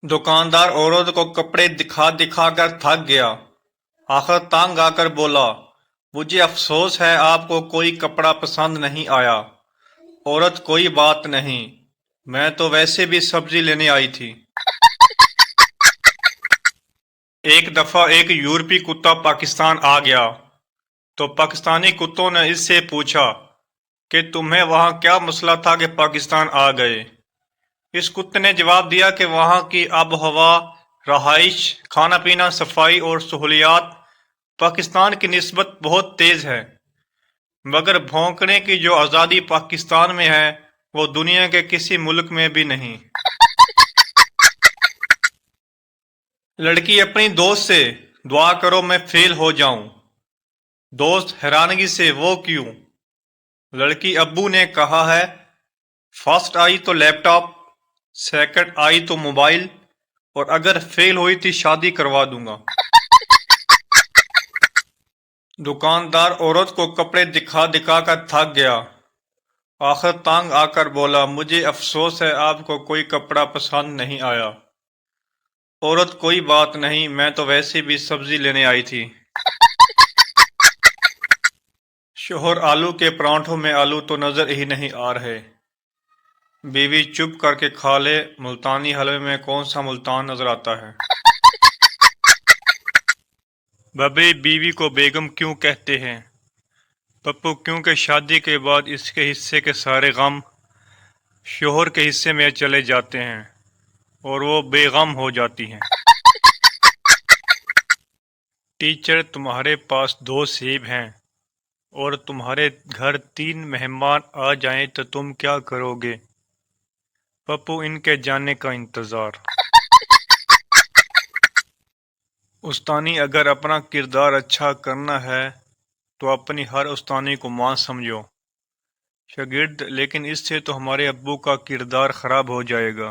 दुकानदार औरत को कपड़े दिखा दिखा कर थक गया। आखिर तंग आकर बोला, मुझे अफसोस है आपको कोई कपड़ा पसंद नहीं आया। औरत, कोई बात नहीं, मैं तो वैसे भी सब्जी लेने आई थी। एक दफा एक यूरोपी कुत्ता पाकिस्तान आ गया तो पाकिस्तानी कुत्तों ने इससे पूछा कि तुम्हें वहाँ क्या मसला था कि पाकिस्तान आ गए। इस कुत्ते ने जवाब दिया कि वहाँ की आबो हवा, रहाइश, खाना पीना, सफाई और सहूलियात पाकिस्तान की निस्बत बहुत तेज है, मगर भौंकने की जो आज़ादी पाकिस्तान में है वो दुनिया के किसी मुल्क में भी नहीं। लड़की अपनी दोस्त से, दुआ करो मैं फेल हो जाऊं। दोस्त हैरानगी से, वो क्यों? लड़की, अब्बू ने कहा है फर्स्ट आई तो लैपटॉप, सेकंड आई तो मोबाइल, और अगर फेल हुई थी शादी करवा दूंगा। दुकानदार औरत को कपड़े दिखा दिखा कर थक गया। आखिर तंग आकर बोला, मुझे अफसोस है आपको कोई कपड़ा पसंद नहीं आया। औरत, कोई बात नहीं, मैं तो वैसे भी सब्जी लेने आई थी। शोहर, आलू के परांठों में आलू तो नजर ही नहीं आ रहे। बीवी, चुप करके खा ले, मुल्तानी हलवे में कौन सा मुल्तान नजर आता है। बबे, बीवी को बेगम क्यों कहते हैं? पप्पू, क्योंकि शादी के बाद इसके हिस्से के सारे गम शोहर के हिस्से में चले जाते हैं और वो बेगम हो जाती हैं। टीचर, तुम्हारे पास 2 सेब हैं और तुम्हारे घर 3 मेहमान आ जाएं तो तुम क्या करोगे? पप्पू, इनके जाने का इंतजार। उस्तानी, अगर अपना किरदार अच्छा करना है तो अपनी हर उस्तानी को मां समझो। शागिर्द, लेकिन इससे तो हमारे अब्बू का किरदार खराब हो जाएगा।